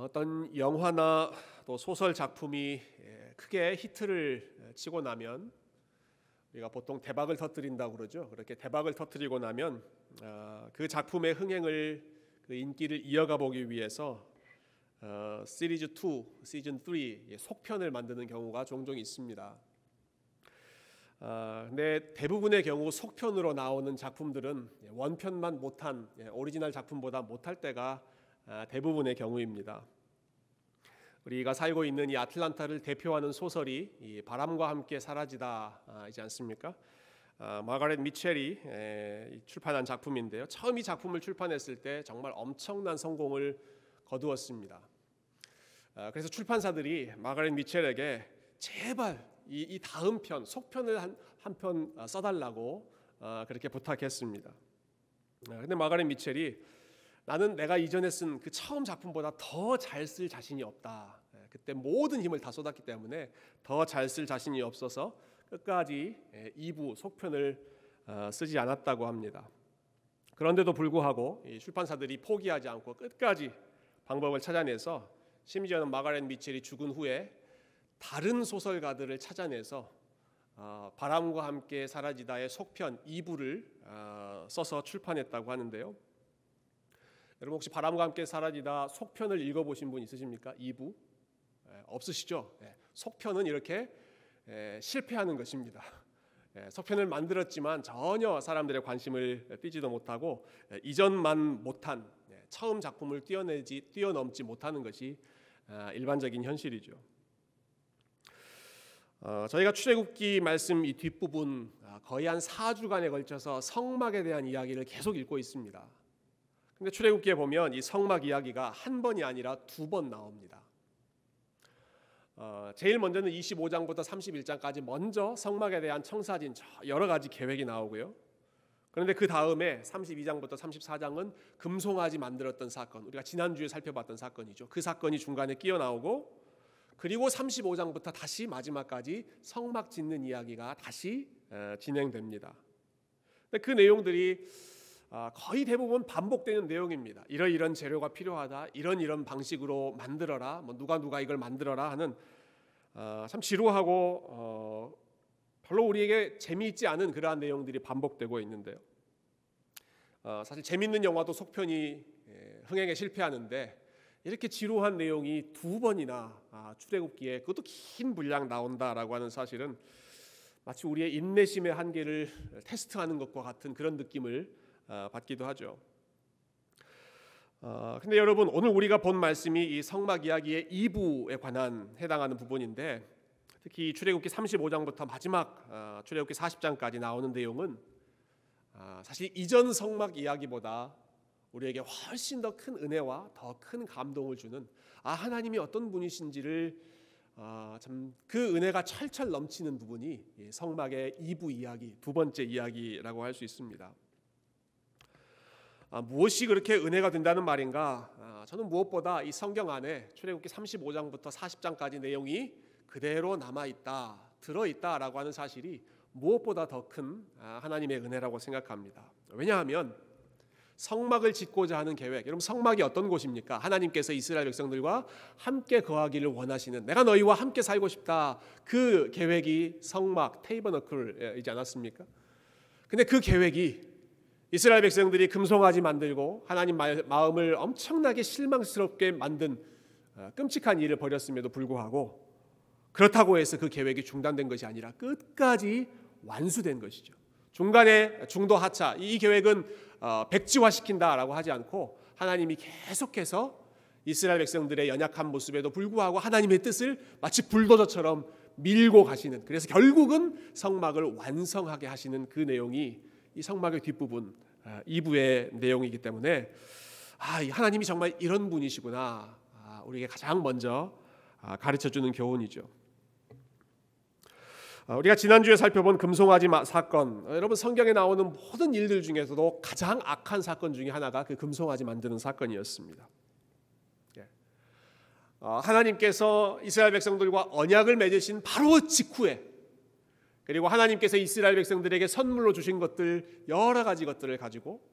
어떤 영화나 또 소설 작품이 크게 히트를 치고 나면 우리가 보통 대박을 터뜨린다고 그러죠. 그렇게 대박을 터뜨리고 나면 그 작품의 흥행을, 그 인기를 이어가 보기 위해서 시리즈 2, 시즌 3 속편을 만드는 경우가 종종 있습니다. 근데 대부분의 경우 속편으로 나오는 작품들은 원편만 못한, 오리지널 작품보다 못할 때가 대부분의 경우입니다. 우리가 살고 있는 이 아틀란타를 대표하는 소설이 이 바람과 함께 사라지다이지 않습니까? 마가렛 미첼이 출판한 작품인데요. 처음 이 작품을 출판했을 때 정말 엄청난 성공을 거두었습니다. 그래서 출판사들이 마가렛 미첼에게 제발 이 다음 편, 속편을 한 편 써달라고 그렇게 부탁했습니다. 근데 마가렛 미첼이 나는 내가 이전에 쓴 그 처음 작품보다 더 잘 쓸 자신이 없다. 그때 모든 힘을 다 쏟았기 때문에 더 잘 쓸 자신이 없어서 끝까지 2부 속편을 쓰지 않았다고 합니다. 그런데도 불구하고 이 출판사들이 포기하지 않고 끝까지 방법을 찾아내서 심지어는 마가렛 미첼이 죽은 후에 다른 소설가들을 찾아내서 바람과 함께 사라지다의 속편 2부를 써서 출판했다고 하는데요. 여러분 혹시 바람과 함께 사라지다 속편을 읽어보신 분 있으십니까? 2부? 없으시죠? 속편은 이렇게 실패하는 것입니다. 속편을 만들었지만 전혀 사람들의 관심을 띠지도 못하고 이전만 못한, 처음 작품을 뛰어넘지 못하는 것이 일반적인 현실이죠. 저희가 출애굽기 말씀 이 뒷부분 거의 한 4주간에 걸쳐서 성막에 대한 이야기를 계속 읽고 있습니다. 근데 출애굽기에 보면 이 성막 이야기가 한 번이 아니라 2번 나옵니다. 제일 먼저는 25장부터 31장까지 먼저 성막에 대한 청사진 여러 가지 계획이 나오고요. 그런데 그 다음에 32장부터 34장은 금송아지 만들었던 사건, 우리가 지난주에 살펴봤던 사건이죠. 그 사건이 중간에 끼어 나오고, 그리고 35장부터 다시 마지막까지 성막 짓는 이야기가 다시 진행됩니다. 근데 그 내용들이 거의 대부분 반복되는 내용입니다. 이런 재료가 필요하다, 이런 방식으로 만들어라, 누가 이걸 만들어라 하는 참 지루하고 별로 우리에게 재미있지 않은 그러한 내용들이 반복되고 있는데요. 사실 재밌는 영화도 속편이 흥행에 실패하는데 이렇게 지루한 내용이 2번이나 출애굽기에 그것도 긴 분량 나온다라고 하는 사실은 마치 우리의 인내심의 한계를 테스트하는 것과 같은 그런 느낌을 받기도 하죠. 근데 여러분, 오늘 우리가 본 말씀이 이 성막 이야기의 2부에 관한 해당하는 부분인데, 특히 출애굽기 35장부터 마지막 출애굽기 40장까지 나오는 내용은 사실 이전 성막 이야기보다 우리에게 훨씬 더 큰 은혜와 더 큰 감동을 주는, 하나님이 어떤 분이신지를 참 그 은혜가 철철 넘치는 부분이 성막의 2부 이야기, 2번째 이야기라고 할 수 있습니다. 무엇이 그렇게 은혜가 된다는 말인가? 저는 무엇보다 이 성경 안에 출애굽기 35장부터 40장까지 내용이 그대로 남아있다, 들어있다라고 하는 사실이 무엇보다 더 큰 하나님의 은혜라고 생각합니다. 왜냐하면 성막을 짓고자 하는 계획, 여러분 성막이 어떤 곳입니까? 하나님께서 이스라엘 백성들과 함께 거하기를 원하시는, 내가 너희와 함께 살고 싶다, 그 계획이 성막, 테이버너클이지 않았습니까? 근데 그 계획이 이스라엘 백성들이 금송아지 만들고 하나님 마음을 엄청나게 실망스럽게 만든 끔찍한 일을 벌였음에도 불구하고, 그렇다고 해서 그 계획이 중단된 것이 아니라 끝까지 완수된 것이죠. 중간에 중도 하차, 이 계획은 백지화시킨다라고 하지 않고 하나님이 계속해서 이스라엘 백성들의 연약한 모습에도 불구하고 하나님의 뜻을 마치 불도저처럼 밀고 가시는, 그래서 결국은 성막을 완성하게 하시는 그 내용이 이 성막의 뒷부분 2부의 내용이기 때문에 하나님이 정말 이런 분이시구나, 우리에게 가장 먼저 가르쳐주는 교훈이죠. 우리가 지난주에 살펴본 금송아지 사건, 여러분 성경에 나오는 모든 일들 중에서도 가장 악한 사건 중에 하나가 그 금송아지 만드는 사건이었습니다. 하나님께서 이스라엘 백성들과 언약을 맺으신 바로 직후에, 그리고 하나님께서 이스라엘 백성들에게 선물로 주신 것들, 여러 가지 것들을 가지고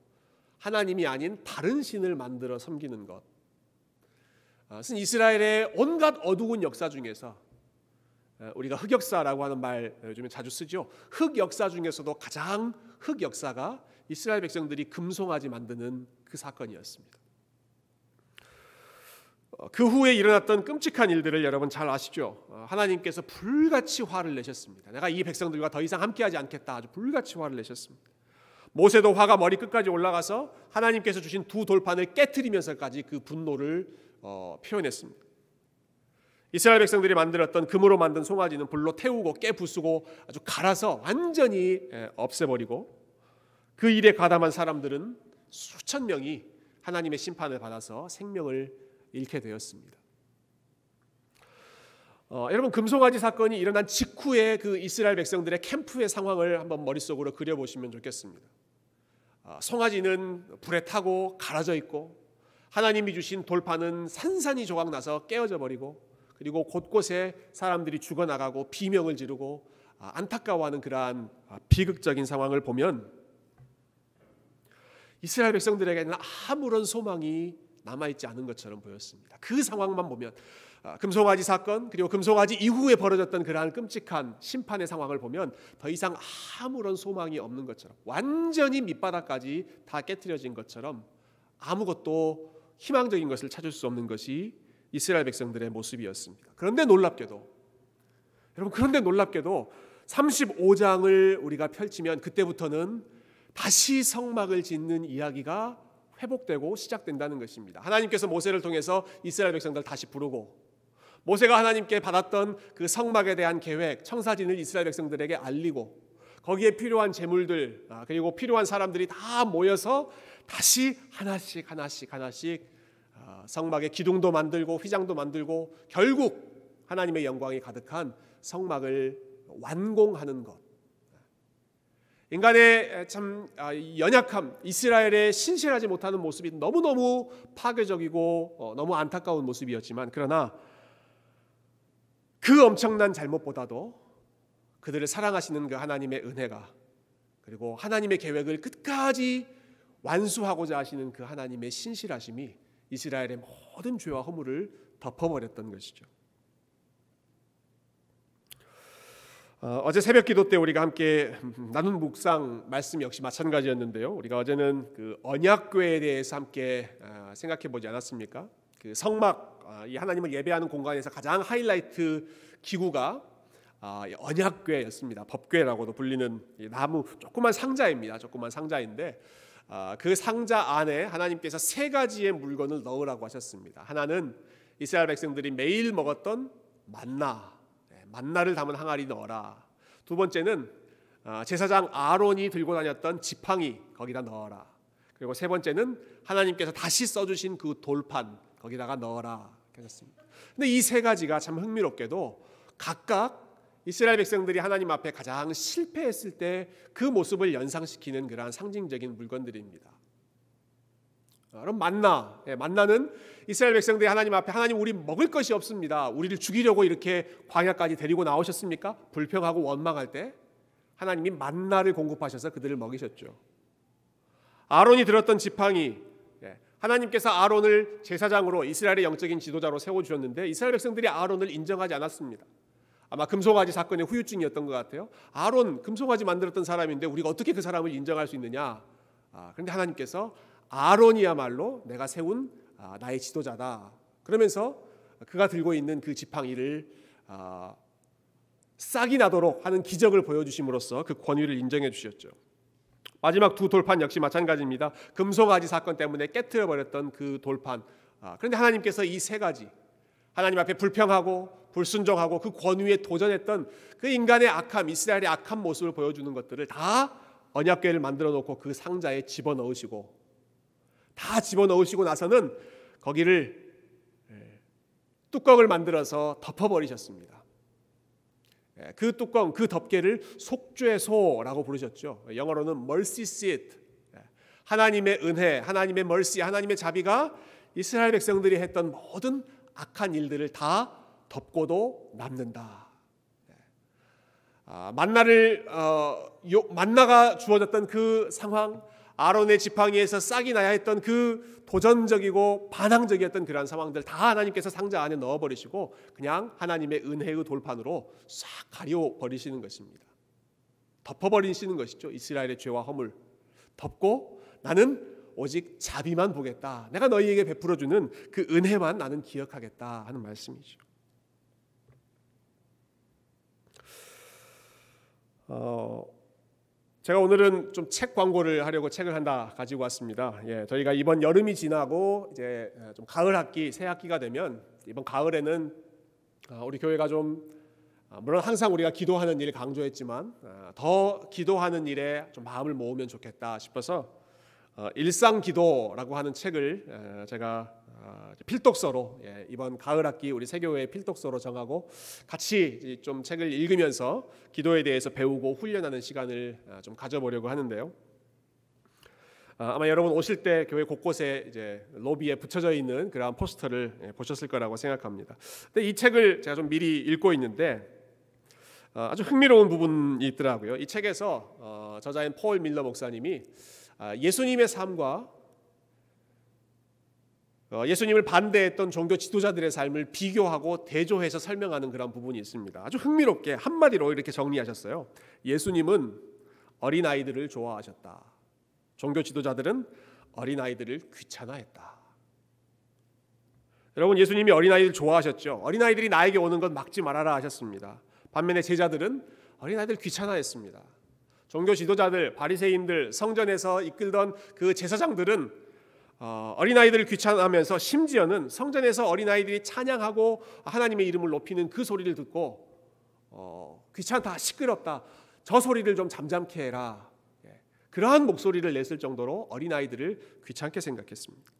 하나님이 아닌 다른 신을 만들어 섬기는 것, 쓴 이스라엘의 온갖 어두운 역사 중에서 우리가 흑역사라고 하는 말 요즘에 자주 쓰죠. 흑역사 중에서도 가장 흑역사가 이스라엘 백성들이 금송아지 만드는 그 사건이었습니다. 그 후에 일어났던 끔찍한 일들을 여러분 잘 아시죠? 하나님께서 불같이 화를 내셨습니다. 내가 이 백성들과 더 이상 함께하지 않겠다. 아주 불같이 화를 내셨습니다. 모세도 화가 머리 끝까지 올라가서 하나님께서 주신 두 돌판을 깨트리면서까지 그 분노를 표현했습니다. 이스라엘 백성들이 만들었던 금으로 만든 송아지는 불로 태우고 깨부수고 아주 갈아서 완전히 없애버리고 그 일에 가담한 사람들은 수천 명이 하나님의 심판을 받아서 생명을 잃게 되었습니다. 여러분, 금송아지 사건이 일어난 직후에 그 이스라엘 백성들의 캠프의 상황을 한번 머릿속으로 그려보시면 좋겠습니다. 송아지는 불에 타고 갈아져 있고 하나님이 주신 돌판은 산산이 조각나서 깨어져 버리고 그리고 곳곳에 사람들이 죽어나가고 비명을 지르고 안타까워하는 그러한 비극적인 상황을 보면 이스라엘 백성들에게는 아무런 소망이 남아있지 않은 것처럼 보였습니다. 그 상황만 보면 금송아지 사건 그리고 금송아지 이후에 벌어졌던 그러한 끔찍한 심판의 상황을 보면 더 이상 아무런 소망이 없는 것처럼 완전히 밑바닥까지 다 깨트려진 것처럼 아무것도 희망적인 것을 찾을 수 없는 것이 이스라엘 백성들의 모습이었습니다. 그런데 놀랍게도 35장을 우리가 펼치면 그때부터는 다시 성막을 짓는 이야기가 회복되고 시작된다는 것입니다. 하나님께서 모세를 통해서 이스라엘 백성들 다시 부르고 모세가 하나님께 받았던 그 성막에 대한 계획, 청사진을 이스라엘 백성들에게 알리고 거기에 필요한 재물들 그리고 필요한 사람들이 다 모여서 다시 하나씩 성막의 기둥도 만들고 휘장도 만들고 결국 하나님의 영광이 가득한 성막을 완공하는 것. 인간의 참 연약함, 이스라엘의 신실하지 못하는 모습이 너무너무 파괴적이고 너무 안타까운 모습이었지만 그러나 그 엄청난 잘못보다도 그들을 사랑하시는 그 하나님의 은혜가 그리고 하나님의 계획을 끝까지 완수하고자 하시는 그 하나님의 신실하심이 이스라엘의 모든 죄와 허물을 덮어버렸던 것이죠. 어제 새벽 기도 때 우리가 함께 나눈 묵상 말씀 역시 마찬가지였는데요. 우리가 어제는 그 언약궤에 대해서 함께 생각해 보지 않았습니까? 그 성막, 이 하나님을 예배하는 공간에서 가장 하이라이트 기구가 언약궤였습니다. 법궤라고도 불리는 나무 조그만 상자입니다. 조그만 상자인데 그 상자 안에 하나님께서 세 가지의 물건을 넣으라고 하셨습니다. 하나는 이스라엘 백성들이 매일 먹었던 만나를 담은 항아리 넣어라. 두 번째는 제사장 아론이 들고 다녔던 지팡이 거기다 넣어라. 그리고 세 번째는 하나님께서 다시 써주신 그 돌판 거기다가 넣어라 하셨습니다. 근데 이 세 가지가 참 흥미롭게도 각각 이스라엘 백성들이 하나님 앞에 가장 실패했을 때 그 모습을 연상시키는 그러한 상징적인 물건들입니다. 그럼 만나는 이스라엘 백성들이 하나님 앞에 하나님 우리 먹을 것이 없습니다. 우리를 죽이려고 이렇게 광야까지 데리고 나오셨습니까? 불평하고 원망할 때 하나님이 만나를 공급하셔서 그들을 먹이셨죠. 아론이 들었던 지팡이, 하나님께서 아론을 제사장으로 이스라엘의 영적인 지도자로 세워주셨는데 이스라엘 백성들이 아론을 인정하지 않았습니다. 아마 금송아지 사건의 후유증이었던 것 같아요. 아론 금송아지 만들었던 사람인데 우리가 어떻게 그 사람을 인정할 수 있느냐. 그런데 하나님께서 아론이야말로 내가 세운 나의 지도자다. 그러면서 그가 들고 있는 그 지팡이를 싹이 나도록 하는 기적을 보여주심으로써 그 권위를 인정해 주셨죠. 마지막 두 돌판 역시 마찬가지입니다. 금송아지 사건 때문에 깨트려버렸던 그 돌판. 그런데 하나님께서 이 세 가지 하나님 앞에 불평하고 불순종하고 그 권위에 도전했던 그 인간의 악함, 이스라엘의 악한 모습을 보여주는 것들을 다 언약궤를 만들어 놓고 그 상자에 집어넣으시고 나서는 거기를 뚜껑을 만들어서 덮어버리셨습니다. 그 뚜껑, 그 덮개를 속죄소라고 부르셨죠. 영어로는 mercy seat. 하나님의 은혜, 하나님의 mercy, 하나님의 자비가 이스라엘 백성들이 했던 모든 악한 일들을 다 덮고도 남는다. 만나가 주어졌던 그 상황, 아론의 지팡이에서 싹이 나야 했던 그 도전적이고 반항적이었던 그러한 상황들 다 하나님께서 상자 안에 넣어버리시고 그냥 하나님의 은혜의 돌판으로 싹 가려버리시는 것입니다. 덮어버리시는 것이죠. 이스라엘의 죄와 허물 덮고 나는 오직 자비만 보겠다. 내가 너희에게 베풀어주는 그 은혜만 나는 기억하겠다 하는 말씀이죠. 제가 오늘은 좀 책 광고를 하려고 책을 하나 가지고 왔습니다. 저희가 이번 여름이 지나고 이제 좀 가을 학기, 새 학기가 되면 이번 가을에는 우리 교회가 좀 물론 항상 우리가 기도하는 일을 강조했지만 더 기도하는 일에 좀 마음을 모으면 좋겠다 싶어서 일상기도라고 하는 책을 제가 필독서로 이번 가을 학기 우리 새교회 필독서로 정하고 같이 좀 책을 읽으면서 기도에 대해서 배우고 훈련하는 시간을 좀 가져보려고 하는데요. 아마 여러분 오실 때 교회 곳곳에 이제 로비에 붙여져 있는 그러한 포스터를 보셨을 거라고 생각합니다. 근데 이 책을 제가 좀 미리 읽고 있는데 아주 흥미로운 부분이 있더라고요. 이 책에서 저자인 폴 밀러 목사님이 예수님의 삶과 예수님을 반대했던 종교 지도자들의 삶을 비교하고 대조해서 설명하는 그런 부분이 있습니다. 아주 흥미롭게 한마디로 이렇게 정리하셨어요. 예수님은 어린아이들을 좋아하셨다. 종교 지도자들은 어린아이들을 귀찮아했다. 여러분, 예수님이 어린아이들 좋아하셨죠. 어린아이들이 나에게 오는 것 막지 말아라 하셨습니다. 반면에 제자들은 어린아이들 귀찮아했습니다. 종교 지도자들, 바리새인들, 성전에서 이끌던 그 제사장들은 어린아이들을 귀찮아하면서 심지어는 성전에서 어린아이들이 찬양하고 하나님의 이름을 높이는 그 소리를 듣고 귀찮다, 시끄럽다, 저 소리를 좀 잠잠케 해라, 그러한 목소리를 냈을 정도로 어린아이들을 귀찮게 생각했습니다.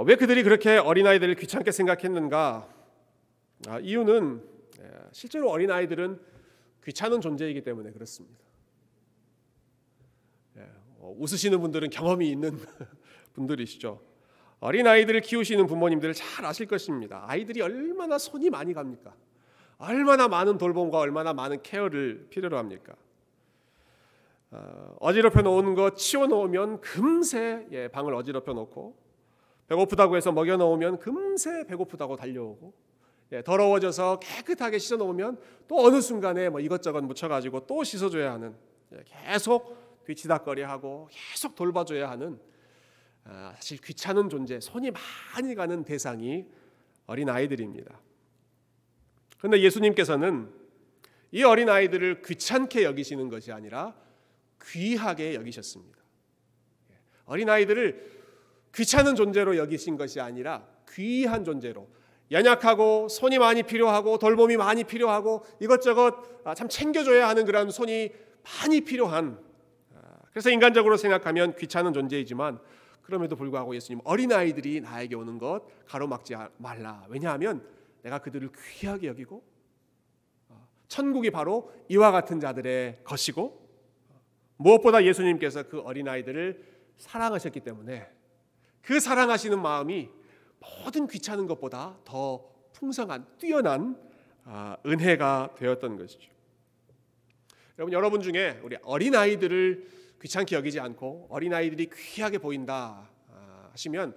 왜 그들이 그렇게 어린아이들을 귀찮게 생각했는가? 이유는 실제로 어린아이들은 귀찮은 존재이기 때문에 그렇습니다. 웃으시는 분들은 경험이 있는 분들이시죠. 어린아이들을 키우시는 부모님들 잘 아실 것입니다. 아이들이 얼마나 손이 많이 갑니까? 얼마나 많은 돌봄과 얼마나 많은 케어를 필요로 합니까? 어지럽혀 놓은 거 치워 놓으면 금세 방을 어지럽혀 놓고, 배고프다고 해서 먹여 놓으면 금세 배고프다고 달려오고, 더러워져서 깨끗하게 씻어 놓으면 또 어느 순간에 이것저것 묻혀가지고 또 씻어줘야 하는, 계속 뒤치다거리하고 계속 돌봐줘야 하는 사실 귀찮은 존재, 손이 많이 가는 대상이 어린아이들입니다. 그런데 예수님께서는 이 어린아이들을 귀찮게 여기시는 것이 아니라 귀하게 여기셨습니다. 어린아이들을 귀찮은 존재로 여기신 것이 아니라 귀한 존재로, 연약하고 손이 많이 필요하고 돌봄이 많이 필요하고 이것저것 참 챙겨줘야 하는 그런 손이 많이 필요한, 그래서 인간적으로 생각하면 귀찮은 존재이지만 그럼에도 불구하고 예수님, 어린아이들이 나에게 오는 것 가로막지 말라. 왜냐하면 내가 그들을 귀하게 여기고 천국이 바로 이와 같은 자들의 것이고, 무엇보다 예수님께서 그 어린아이들을 사랑하셨기 때문에 그 사랑하시는 마음이 모든 귀찮은 것보다 더 풍성한, 뛰어난 은혜가 되었던 것이죠. 여러분 중에 우리 어린아이들을 귀찮게 여기지 않고 어린아이들이 귀하게 보인다 하시면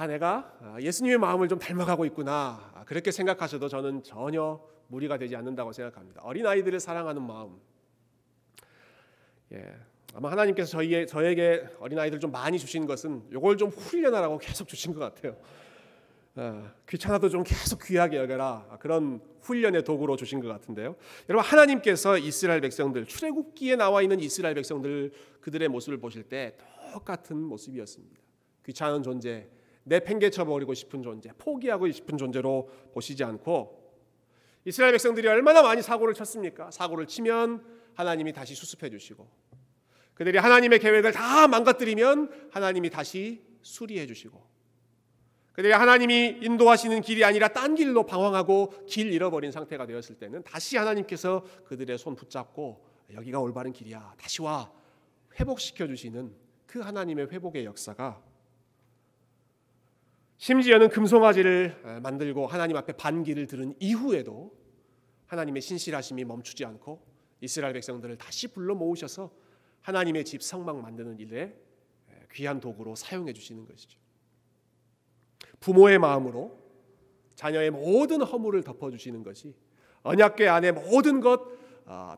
내가 예수님의 마음을 좀 닮아가고 있구나, 그렇게 생각하셔도 저는 전혀 무리가 되지 않는다고 생각합니다. 어린아이들을 사랑하는 마음, 아마 하나님께서 저에게 어린아이들 좀 많이 주신 것은 이걸 좀 훈련하라고 계속 주신 것 같아요. 귀찮아도 좀 계속 귀하게 여겨라, 그런 훈련의 도구로 주신 것 같은데요. 여러분, 하나님께서 이스라엘 백성들, 출애굽기에 나와 있는 이스라엘 백성들, 그들의 모습을 보실 때 똑같은 모습이었습니다. 귀찮은 존재, 내팽개쳐 버리고 싶은 존재, 포기하고 싶은 존재로 보시지 않고, 이스라엘 백성들이 얼마나 많이 사고를 쳤습니까? 사고를 치면 하나님이 다시 수습해 주시고, 그들이 하나님의 계획을 다 망가뜨리면 하나님이 다시 수리해 주시고, 그들이 하나님이 인도하시는 길이 아니라 딴 길로 방황하고 길 잃어버린 상태가 되었을 때는 다시 하나님께서 그들의 손 붙잡고 여기가 올바른 길이야, 다시 와, 회복시켜 주시는 그 하나님의 회복의 역사가, 심지어는 금송아지를 만들고 하나님 앞에 반기를 들은 이후에도 하나님의 신실하심이 멈추지 않고 이스라엘 백성들을 다시 불러 모으셔서 하나님의 집 성막 만드는 일에 귀한 도구로 사용해 주시는 것이죠. 부모의 마음으로 자녀의 모든 허물을 덮어주시는 것이, 언약궤 안에 모든 것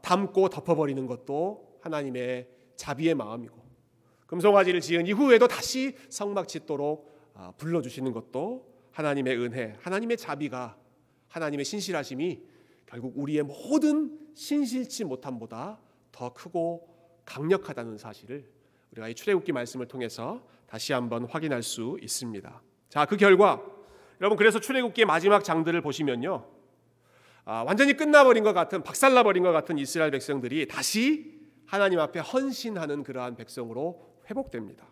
담고 덮어버리는 것도 하나님의 자비의 마음이고, 금송아지를 지은 이후에도 다시 성막 짓도록 불러주시는 것도 하나님의 은혜, 하나님의 자비가, 하나님의 신실하심이 결국 우리의 모든 신실치 못함보다 더 크고 강력하다는 사실을 우리가 이 출애굽기 말씀을 통해서 다시 한번 확인할 수 있습니다. 자, 그 결과 여러분, 그래서 출애굽기의 마지막 장들을 보시면요, 완전히 끝나버린 것 같은, 박살나버린 것 같은 이스라엘 백성들이 다시 하나님 앞에 헌신하는 그러한 백성으로 회복됩니다.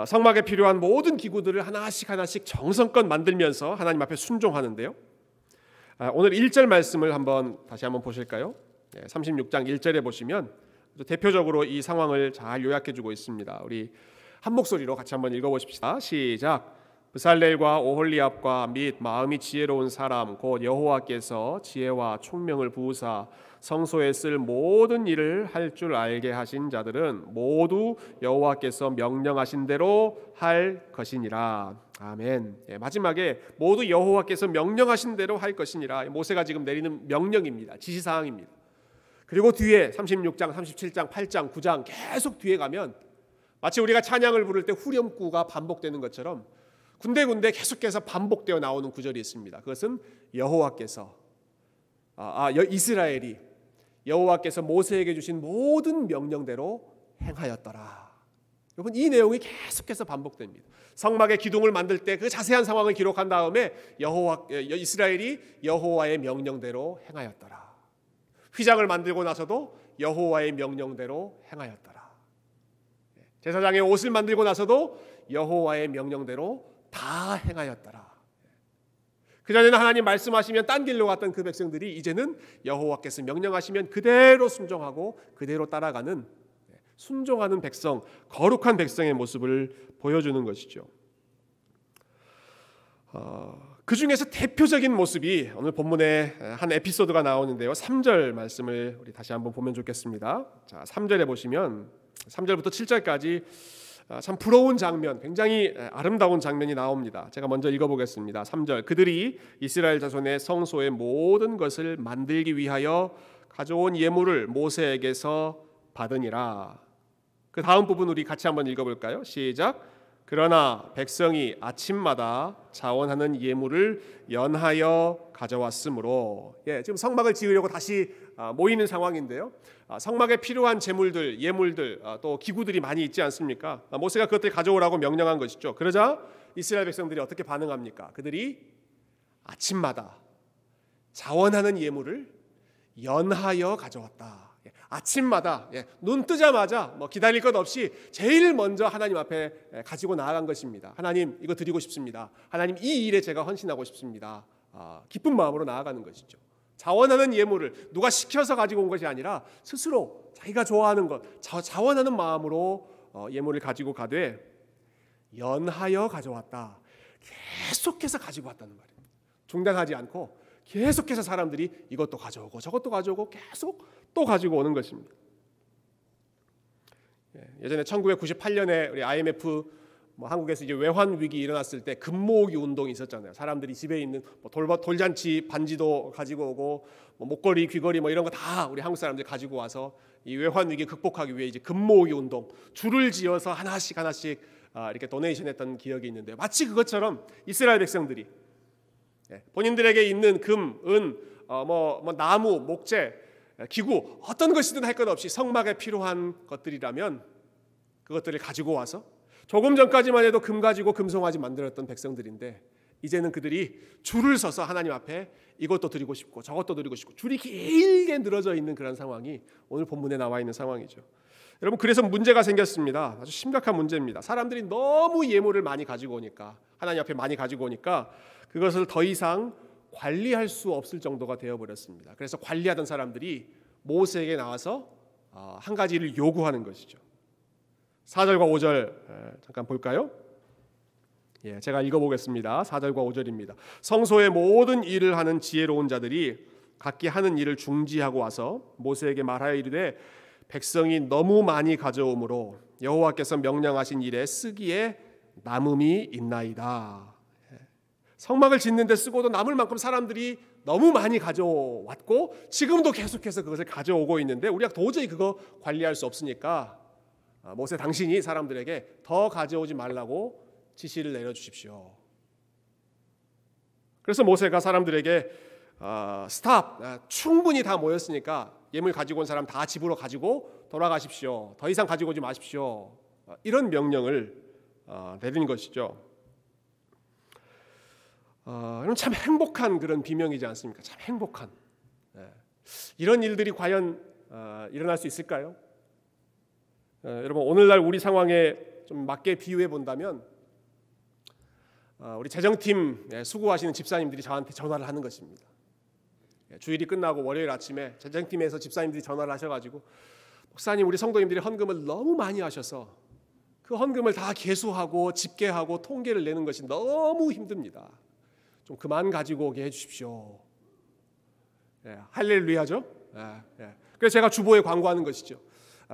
성막에 필요한 모든 기구들을 하나씩 정성껏 만들면서 하나님 앞에 순종하는데요, 오늘 1절 말씀을 다시 한번 보실까요? 36장 1절에 보시면 대표적으로 이 상황을 잘 요약해주고 있습니다. 우리 한 목소리로 같이 한번 읽어보십시다. 시작. 브살렐과 오홀리압과 및 마음이 지혜로운 사람 곧 여호와께서 지혜와 총명을 부으사 성소에 쓸 모든 일을 할 줄 알게 하신 자들은 모두 여호와께서 명령하신 대로 할 것이니라. 아멘. 마지막에 모두 여호와께서 명령하신 대로 할 것이니라. 모세가 지금 내리는 명령입니다. 지시사항입니다. 그리고 뒤에 36장, 37장, 8장, 9장 계속 뒤에 가면 마치 우리가 찬양을 부를 때 후렴구가 반복되는 것처럼 군데군데 계속해서 반복되어 나오는 구절이 있습니다. 그것은 여호와께서, 이스라엘이 여호와께서 모세에게 주신 모든 명령대로 행하였더라. 여러분, 이 내용이 계속해서 반복됩니다. 성막의 기둥을 만들 때 그 자세한 상황을 기록한 다음에 이스라엘이 여호와의 명령대로 행하였더라. 휘장을 만들고 나서도 여호와의 명령대로 행하였더라. 제사장의 옷을 만들고 나서도 여호와의 명령대로 다 행하였더라. 그전에는 하나님 말씀하시면 딴 길로 갔던 그 백성들이 이제는 여호와께서 명령하시면 그대로 순종하고 그대로 따라가는, 순종하는 백성, 거룩한 백성의 모습을 보여주는 것이죠. 그 중에서 대표적인 모습이 오늘 본문에 한 에피소드가 나오는데요, 3절 말씀을 우리 다시 한번 보면 좋겠습니다. 자, 3절에 보시면 3절부터 7절까지 참 부러운 장면, 굉장히 아름다운 장면이 나옵니다. 제가 먼저 읽어보겠습니다. 3절. 그들이 이스라엘 자손의 성소의 모든 것을 만들기 위하여 가져온 예물을 모세에게서 받으니라. 그 다음 부분 우리 같이 한번 읽어볼까요? 시작. 그러나 백성이 아침마다 자원하는 예물을 연하여 가져왔으므로, 지금 성막을 지으려고 다시 모이는 상황인데요, 성막에 필요한 제물들, 예물들, 또 기구들이 많이 있지 않습니까? 모세가 그것들 가져오라고 명령한 것이죠. 그러자 이스라엘 백성들이 어떻게 반응합니까? 그들이 아침마다 자원하는 예물을 연하여 가져왔다. 아침마다 눈 뜨자마자 기다릴 것 없이 제일 먼저 하나님 앞에 가지고 나아간 것입니다. 하나님, 이거 드리고 싶습니다. 하나님, 이 일에 제가 헌신하고 싶습니다. 기쁜 마음으로 나아가는 것이죠. 자원하는 예물을 누가 시켜서 가지고 온 것이 아니라 스스로 자기가 좋아하는 것, 자원하는 마음으로 예물을 가지고 가되 연하여 가져왔다. 계속해서 가지고 왔다는 말입니다. 중단하지 않고 계속해서 사람들이 이것도 가져오고 저것도 가져오고 계속 또 가지고 오는 것입니다. 예전에 1998년에 우리 IMF, 한국에서 이제 외환 위기 일어났을 때 금모으기 운동이 있었잖아요. 사람들이 집에 있는 돌잔치 반지도 가지고 오고 목걸이, 귀걸이 이런 거 다 우리 한국 사람들이 가지고 와서 이 외환 위기 극복하기 위해 이제 금모으기 운동, 줄을 지어서 하나씩 이렇게 도네이션했던 기억이 있는데, 마치 그것처럼 이스라엘 백성들이 본인들에게 있는 금, 은, 나무, 목재, 기구, 어떤 것이든 할 것 없이 성막에 필요한 것들이라면 그것들을 가지고 와서, 조금 전까지만 해도 금 가지고 금송아지 만들었던 백성들인데 이제는 그들이 줄을 서서 하나님 앞에 이것도 드리고 싶고 저것도 드리고 싶고 줄이 길게 늘어져 있는 그런 상황이 오늘 본문에 나와 있는 상황이죠. 여러분, 그래서 문제가 생겼습니다. 아주 심각한 문제입니다. 사람들이 너무 예물을 많이 가지고 오니까, 하나님 앞에 많이 가지고 오니까 그것을 더 이상 관리할 수 없을 정도가 되어버렸습니다. 그래서 관리하던 사람들이 모세에게 나와서 한 가지를 요구하는 것이죠. 4절과 5절 잠깐 볼까요? 제가 읽어보겠습니다. 4절과 5절입니다. 성소의 모든 일을 하는 지혜로운 자들이 각기 하는 일을 중지하고 와서 모세에게 말하여 이르되 백성이 너무 많이 가져오므로 여호와께서 명령하신 일에 쓰기에 남음이 있나이다. 성막을 짓는데 쓰고도 남을 만큼 사람들이 너무 많이 가져왔고 지금도 계속해서 그것을 가져오고 있는데 우리가 도저히 그거 관리할 수 없으니까 모세 당신이 사람들에게 더 가져오지 말라고 지시를 내려주십시오. 그래서 모세가 사람들에게 스탑, 충분히 다 모였으니까 예물 가지고 온 사람 다 집으로 가지고 돌아가십시오. 더 이상 가지고 오지 마십시오. 이런 명령을 내린 것이죠. 이건 참 행복한 그런 비명이지 않습니까? 참 행복한. 이런 일들이 과연 일어날 수 있을까요? 여러분 오늘날 우리 상황에 좀 맞게 비유해 본다면 우리 재정팀 수고하시는 집사님들이 저한테 전화를 하는 것입니다. 주일이 끝나고 월요일 아침에 재정팀에서 집사님들이 전화를 하셔가지고 목사님 우리 성도님들이 헌금을 너무 많이 하셔서 그 헌금을 다 계수하고 집계하고 통계를 내는 것이 너무 힘듭니다. 좀 그만 가지고 오게 해주십시오. 할렐루야죠. 그래서 제가 주보에 광고하는 것이죠.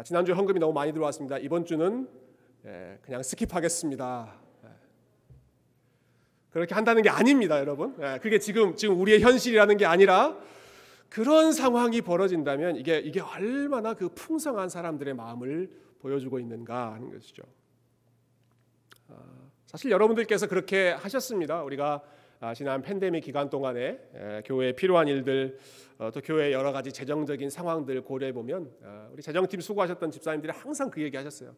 지난주에 헌금이 너무 많이 들어왔습니다. 이번 주는 그냥 스킵하겠습니다. 그렇게 한다는 게 아닙니다, 여러분. 그게 지금 우리의 현실이라는 게 아니라 그런 상황이 벌어진다면 이게 얼마나 그 풍성한 사람들의 마음을 보여주고 있는가 하는 것이죠. 사실 여러분들께서 그렇게 하셨습니다. 우리가 지난 팬데믹 기간 동안에 교회에 필요한 일들 또 교회의 여러 가지 재정적인 상황들 고려해 보면 우리 재정팀 수고하셨던 집사님들이 항상 그 얘기 하셨어요.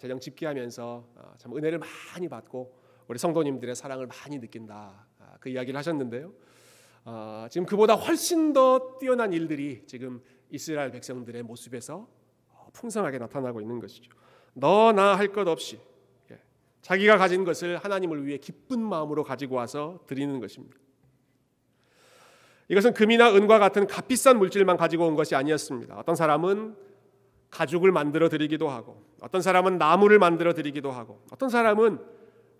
재정 집계하면서 참 은혜를 많이 받고 우리 성도님들의 사랑을 많이 느낀다. 그 이야기를 하셨는데요. 지금 그보다 훨씬 더 뛰어난 일들이 지금 이스라엘 백성들의 모습에서 풍성하게 나타나고 있는 것이죠. 너나 할 것 없이 자기가 가진 것을 하나님을 위해 기쁜 마음으로 가지고 와서 드리는 것입니다. 이것은 금이나 은과 같은 값비싼 물질만 가지고 온 것이 아니었습니다. 어떤 사람은 가죽을 만들어 드리기도 하고 어떤 사람은 나무를 만들어 드리기도 하고 어떤 사람은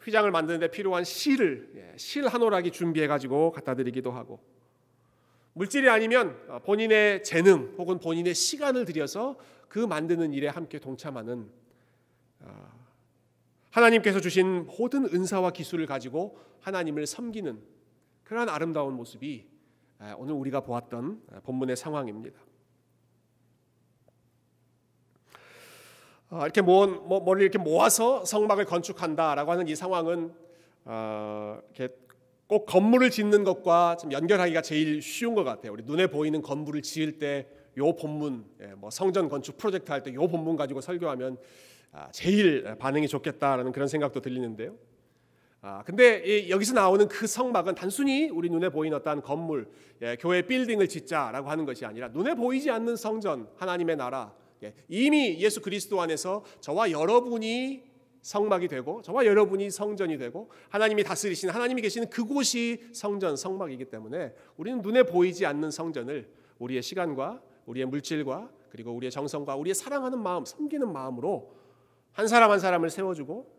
휘장을 만드는데 필요한 실 한 오락이 준비해가지고 갖다 드리기도 하고 물질이 아니면 본인의 재능 혹은 본인의 시간을 들여서 그 만드는 일에 함께 동참하는 하나님께서 주신 모든 은사와 기술을 가지고 하나님을 섬기는 그러한 아름다운 모습이 오늘 우리가 보았던 본문의 상황입니다. 이렇게 뭐를 이렇게 모아서 성막을 건축한다라고 하는 이 상황은 이렇게 꼭 건물을 짓는 것과 좀 연결하기가 제일 쉬운 것 같아요. 우리 눈에 보이는 건물을 지을 때 요 본문, 뭐 성전 건축 프로젝트 할 때 요 본문 가지고 설교하면 제일 반응이 좋겠다라는 그런 생각도 들리는데요. 근데 여기서 나오는 그 성막은 단순히 우리 눈에 보이는 어떠한 건물, 교회 빌딩을 짓자라고 하는 것이 아니라 눈에 보이지 않는 성전, 하나님의 나라, 이미 예수 그리스도 안에서 저와 여러분이 성막이 되고 저와 여러분이 성전이 되고 하나님이 다스리시는 하나님이 계시는 그곳이 성전, 성막이기 때문에 우리는 눈에 보이지 않는 성전을 우리의 시간과 우리의 물질과 그리고 우리의 정성과 우리의 사랑하는 마음, 섬기는 마음으로 한 사람 한 사람을 세워주고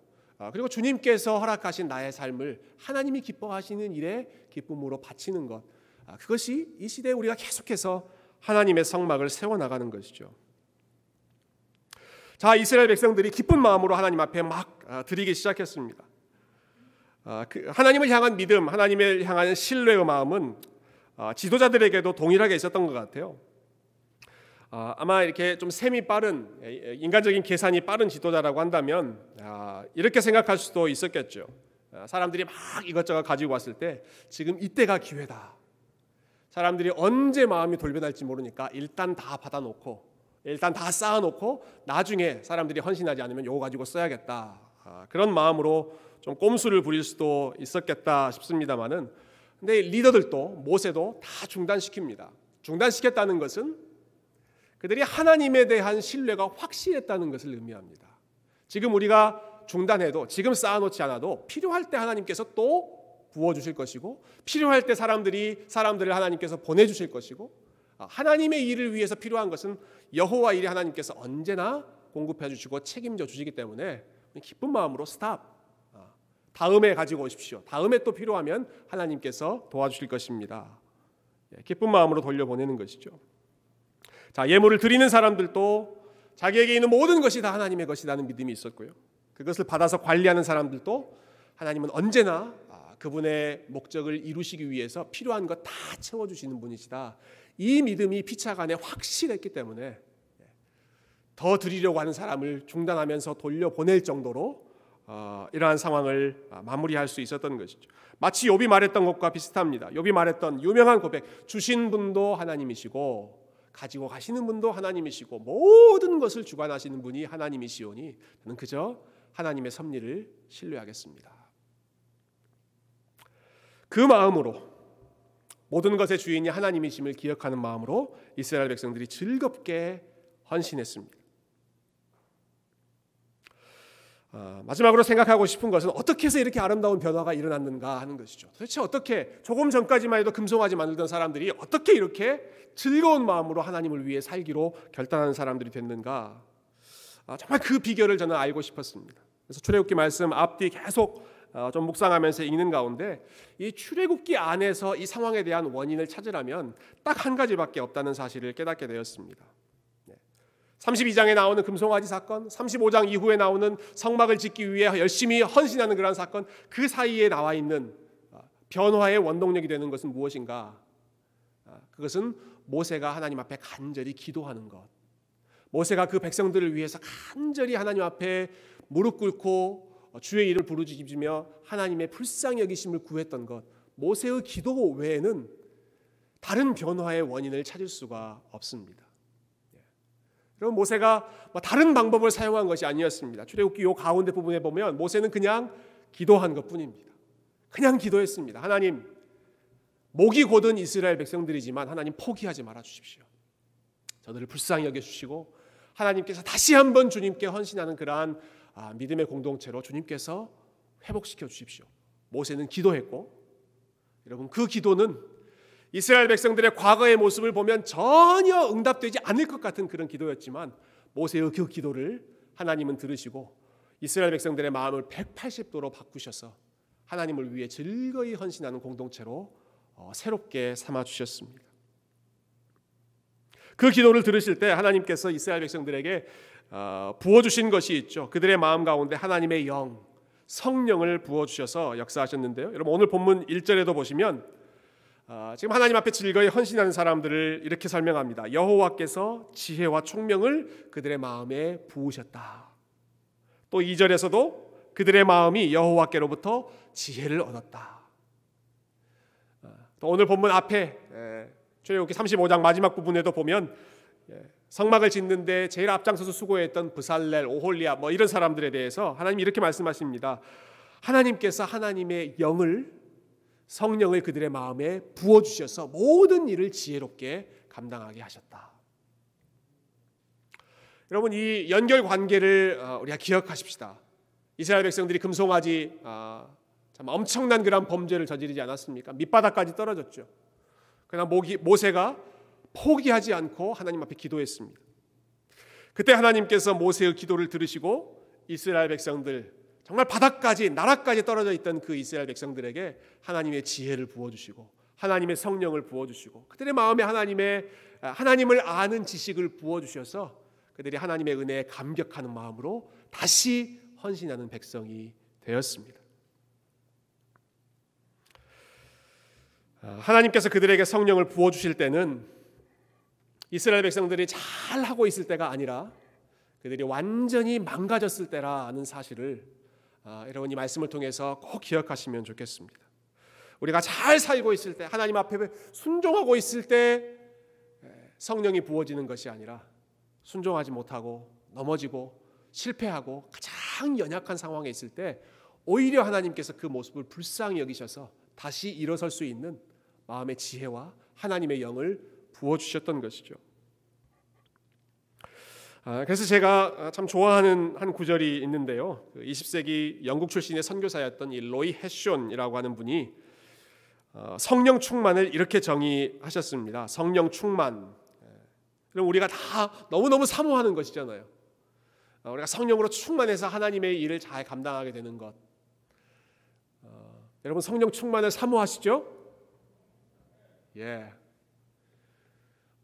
그리고 주님께서 허락하신 나의 삶을 하나님이 기뻐하시는 일에 기쁨으로 바치는 것, 그것이 이 시대에 우리가 계속해서 하나님의 성막을 세워나가는 것이죠. 자, 이스라엘 백성들이 기쁜 마음으로 하나님 앞에 막 드리기 시작했습니다. 하나님을 향한 믿음, 하나님을 향한 신뢰의 마음은 지도자들에게도 동일하게 있었던 것 같아요. 아마 이렇게 좀 셈이 빠른, 인간적인 계산이 빠른 지도자라고 한다면 이렇게 생각할 수도 있었겠죠. 사람들이 막 이것저것 가지고 왔을 때 지금 이때가 기회다. 사람들이 언제 마음이 돌변할지 모르니까 일단 다 받아놓고 일단 다 쌓아놓고 나중에 사람들이 헌신하지 않으면 요거 가지고 써야겠다. 그런 마음으로 좀 꼼수를 부릴 수도 있었겠다 싶습니다만은, 근데 리더들도 모세도 다 중단시킵니다. 중단시켰다는 것은 그들이 하나님에 대한 신뢰가 확실했다는 것을 의미합니다. 지금 우리가 중단해도 지금 쌓아놓지 않아도 필요할 때 하나님께서 또 부어주실 것이고 필요할 때 사람들을 하나님께서 보내주실 것이고 하나님의 일을 위해서 필요한 것은 여호와 일이 하나님께서 언제나 공급해 주시고 책임져 주시기 때문에 기쁜 마음으로 스탑. 다음에 가지고 오십시오. 다음에 또 필요하면 하나님께서 도와주실 것입니다. 기쁜 마음으로 돌려보내는 것이죠. 자, 예물을 드리는 사람들도 자기에게 있는 모든 것이 다 하나님의 것이라는 믿음이 있었고요. 그것을 받아서 관리하는 사람들도 하나님은 언제나 그분의 목적을 이루시기 위해서 필요한 것 다 채워주시는 분이시다. 이 믿음이 피차가 안에 확실했기 때문에 더 드리려고 하는 사람을 중단하면서 돌려보낼 정도로 이러한 상황을 마무리할 수 있었던 것이죠. 마치 욥이 말했던 것과 비슷합니다. 욥이 말했던 유명한 고백, 주신 분도 하나님이시고 가지고 가시는 분도 하나님이시고 모든 것을 주관하시는 분이 하나님이시오니 저는 그저 하나님의 섭리를 신뢰하겠습니다. 그 마음으로, 모든 것의 주인이 하나님이심을 기억하는 마음으로 이스라엘 백성들이 즐겁게 헌신했습니다. 마지막으로 생각하고 싶은 것은 어떻게 해서 이렇게 아름다운 변화가 일어났는가 하는 것이죠. 도대체 어떻게, 조금 전까지만 해도 금송아지 만들던 사람들이 어떻게 이렇게 즐거운 마음으로 하나님을 위해 살기로 결단하는 사람들이 됐는가. 정말 그 비결을 저는 알고 싶었습니다. 그래서 출애굽기 말씀 앞뒤 계속 좀 묵상하면서 읽는 가운데 이 출애굽기 안에서 이 상황에 대한 원인을 찾으려면 딱 한 가지밖에 없다는 사실을 깨닫게 되었습니다. 32장에 나오는 금송아지 사건, 35장 이후에 나오는 성막을 짓기 위해 열심히 헌신하는 그런 사건, 그 사이에 나와 있는 변화의 원동력이 되는 것은 무엇인가? 그것은 모세가 하나님 앞에 간절히 기도하는 것, 모세가 그 백성들을 위해서 간절히 하나님 앞에 무릎 꿇고 주의 이름을 부르짖으며 하나님의 불쌍히 여기심을 구했던 것, 모세의 기도 외에는 다른 변화의 원인을 찾을 수가 없습니다. 그럼 모세가 다른 방법을 사용한 것이 아니었습니다. 출애굽기 요 가운데 부분에 보면 모세는 그냥 기도한 것뿐입니다. 그냥 기도했습니다. 하나님, 목이 곧은 이스라엘 백성들이지만 하나님 포기하지 말아 주십시오. 저들을 불쌍히 여겨주시고 하나님께서 다시 한번 주님께 헌신하는 그러한 믿음의 공동체로 주님께서 회복시켜 주십시오. 모세는 기도했고, 여러분 그 기도는 이스라엘 백성들의 과거의 모습을 보면 전혀 응답되지 않을 것 같은 그런 기도였지만 모세의 그 기도를 하나님은 들으시고 이스라엘 백성들의 마음을 180도로 바꾸셔서 하나님을 위해 즐거이 헌신하는 공동체로 새롭게 삼아주셨습니다. 그 기도를 들으실 때 하나님께서 이스라엘 백성들에게 부어주신 것이 있죠. 그들의 마음 가운데 하나님의 영, 성령을 부어주셔서 역사하셨는데요. 여러분 오늘 본문 1절에도 보시면 지금 하나님 앞에 즐거이 헌신하는 사람들을 이렇게 설명합니다. 여호와께서 지혜와 총명을 그들의 마음에 부으셨다. 또 2절에서도 그들의 마음이 여호와께로부터 지혜를 얻었다. 또 오늘 본문 앞에 출애굽기 35장 마지막 부분에도 보면 성막을 짓는데 제일 앞장서서 수고했던 브살렐, 오홀리압 이런 사람들에 대해서 하나님이 이렇게 말씀하십니다. 하나님께서 하나님의 영을, 성령을 그들의 마음에 부어주셔서 모든 일을 지혜롭게 감당하게 하셨다. 여러분 이 연결 관계를 우리가 기억하십시다. 이스라엘 백성들이 금송아지 참 엄청난 그런 범죄를 저지르지 않았습니까? 밑바닥까지 떨어졌죠. 그러나 모세가 포기하지 않고 하나님 앞에 기도했습니다. 그때 하나님께서 모세의 기도를 들으시고 이스라엘 백성들, 정말 바닥까지, 나라까지 떨어져 있던 그 이스라엘 백성들에게 하나님의 지혜를 부어주시고 하나님의 성령을 부어주시고 그들의 마음에 하나님을 아는 지식을 부어주셔서 그들이 하나님의 은혜에 감격하는 마음으로 다시 헌신하는 백성이 되었습니다. 하나님께서 그들에게 성령을 부어주실 때는 이스라엘 백성들이 잘하고 있을 때가 아니라 그들이 완전히 망가졌을 때라는 사실을 여러분 이 말씀을 통해서 꼭 기억하시면 좋겠습니다. 우리가 잘 살고 있을 때, 하나님 앞에 순종하고 있을 때 성령이 부어지는 것이 아니라 순종하지 못하고 넘어지고 실패하고 가장 연약한 상황에 있을 때 오히려 하나님께서 그 모습을 불쌍히 여기셔서 다시 일어설 수 있는 마음의 지혜와 하나님의 영을 부어주셨던 것이죠. 그래서 제가 참 좋아하는 한 구절이 있는데요. 20세기 영국 출신의 선교사였던 이 로이 해숀이라고 하는 분이 성령 충만을 이렇게 정의하셨습니다. 성령 충만. 그럼 우리가 다 너무너무 사모하는 것이잖아요. 우리가 성령으로 충만해서 하나님의 일을 잘 감당하게 되는 것. 여러분 성령 충만을 사모하시죠? 예.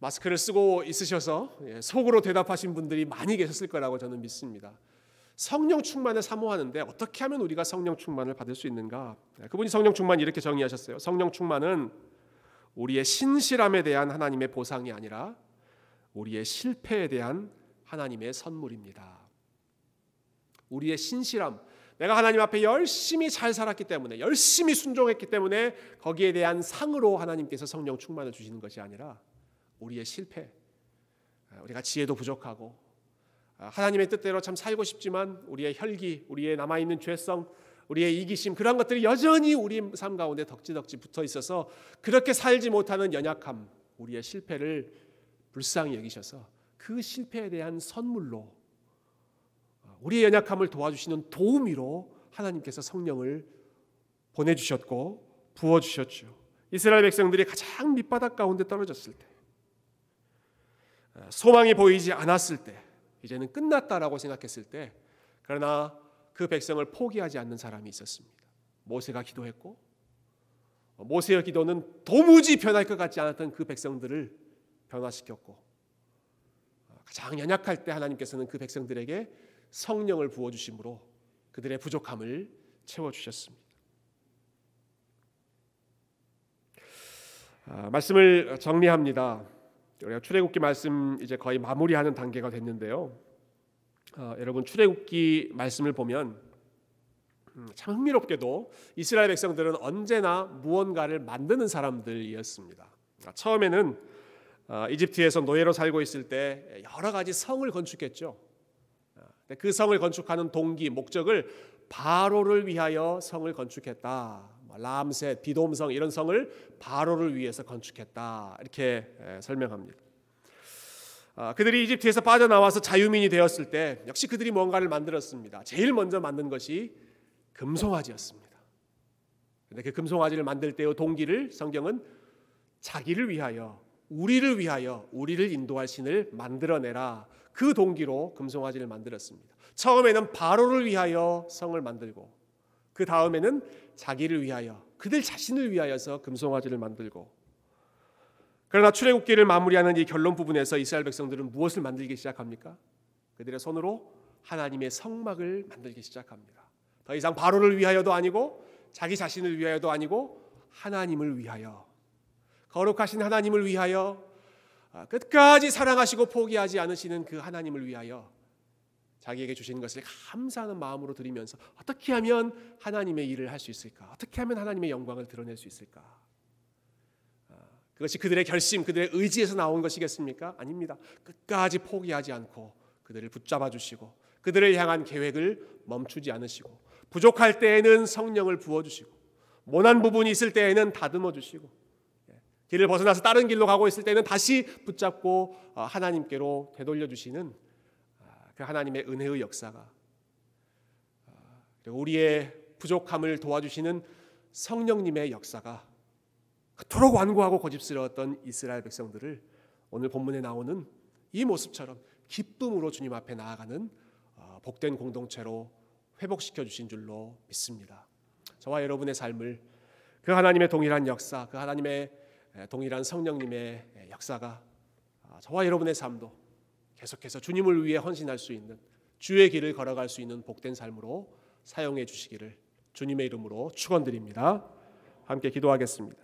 마스크를 쓰고 있으셔서 속으로 대답하신 분들이 많이 계셨을 거라고 저는 믿습니다. 성령 충만을 사모하는데 어떻게 하면 우리가 성령 충만을 받을 수 있는가? 그분이 성령 충만 이렇게 정의하셨어요. 성령 충만은 우리의 신실함에 대한 하나님의 보상이 아니라 우리의 실패에 대한 하나님의 선물입니다. 우리의 신실함, 내가 하나님 앞에 열심히 잘 살았기 때문에, 열심히 순종했기 때문에 거기에 대한 상으로 하나님께서 성령 충만을 주시는 것이 아니라 우리의 실패, 우리가 지혜도 부족하고 하나님의 뜻대로 참 살고 싶지만 우리의 혈기, 우리의 남아있는 죄성, 우리의 이기심, 그런 것들이 여전히 우리 삶 가운데 덕지덕지 붙어 있어서 그렇게 살지 못하는 연약함, 우리의 실패를 불쌍히 여기셔서 그 실패에 대한 선물로, 우리의 연약함을 도와주시는 도우미로 하나님께서 성령을 보내주셨고 부어주셨죠. 이스라엘 백성들이 가장 밑바닥 가운데 떨어졌을 때, 소망이 보이지 않았을 때, 이제는 끝났다라고 생각했을 때, 그러나 그 백성을 포기하지 않는 사람이 있었습니다. 모세가 기도했고, 모세의 기도는 도무지 변할 것 같지 않았던 그 백성들을 변화시켰고, 가장 연약할 때 하나님께서는 그 백성들에게 성령을 부어주심으로 그들의 부족함을 채워주셨습니다. 말씀을 정리합니다. 우리가 출애굽기 말씀 이제 거의 마무리하는 단계가 됐는데요. 여러분, 출애굽기 말씀을 보면 참 흥미롭게도 이스라엘 백성들은 언제나 무언가를 만드는 사람들이었습니다. 처음에는 이집트에서 노예로 살고 있을 때 여러 가지 성을 건축했죠. 그 성을 건축하는 동기, 목적을 바로를 위하여 성을 건축했다. 람셋, 비돔성 이런 성을 바로를 위해서 건축했다. 이렇게 설명합니다. 그들이 이집트에서 빠져나와서 자유민이 되었을 때 역시 그들이 뭔가를 만들었습니다. 제일 먼저 만든 것이 금송아지였습니다. 그런데 그 금송아지를 만들 때의 동기를 성경은 자기를 위하여, 우리를 위하여, 우리를 인도할 신을 만들어내라. 그 동기로 금송아지를 만들었습니다. 처음에는 바로를 위하여 성을 만들고, 그 다음에는 자기를 위하여, 그들 자신을 위하여서 금송아지를 만들고, 그러나 출애굽기를 마무리하는 이 결론 부분에서 이스라엘 백성들은 무엇을 만들기 시작합니까? 그들의 손으로 하나님의 성막을 만들기 시작합니다. 더 이상 바로를 위하여도 아니고 자기 자신을 위하여도 아니고 하나님을 위하여, 거룩하신 하나님을 위하여, 끝까지 사랑하시고 포기하지 않으시는 그 하나님을 위하여 자기에게 주신 것을 감사하는 마음으로 드리면서 어떻게 하면 하나님의 일을 할 수 있을까? 어떻게 하면 하나님의 영광을 드러낼 수 있을까? 그것이 그들의 결심, 그들의 의지에서 나온 것이겠습니까? 아닙니다. 끝까지 포기하지 않고 그들을 붙잡아 주시고 그들을 향한 계획을 멈추지 않으시고, 부족할 때에는 성령을 부어주시고, 모난 부분이 있을 때에는 다듬어 주시고, 길을 벗어나서 다른 길로 가고 있을 때는 다시 붙잡고 하나님께로 되돌려 주시는 그 하나님의 은혜의 역사가, 그리고 우리의 부족함을 도와주시는 성령님의 역사가 그토록 완고하고 고집스러웠던 이스라엘 백성들을 오늘 본문에 나오는 이 모습처럼 기쁨으로 주님 앞에 나아가는 복된 공동체로 회복시켜 주신 줄로 믿습니다. 저와 여러분의 삶을 그 하나님의 동일한 역사, 그 하나님의 동일한 성령님의 역사가 저와 여러분의 삶도 계속해서 주님을 위해 헌신할 수 있는, 주의 길을 걸어갈 수 있는 복된 삶으로 사용해 주시기를 주님의 이름으로 축원드립니다. 함께 기도하겠습니다.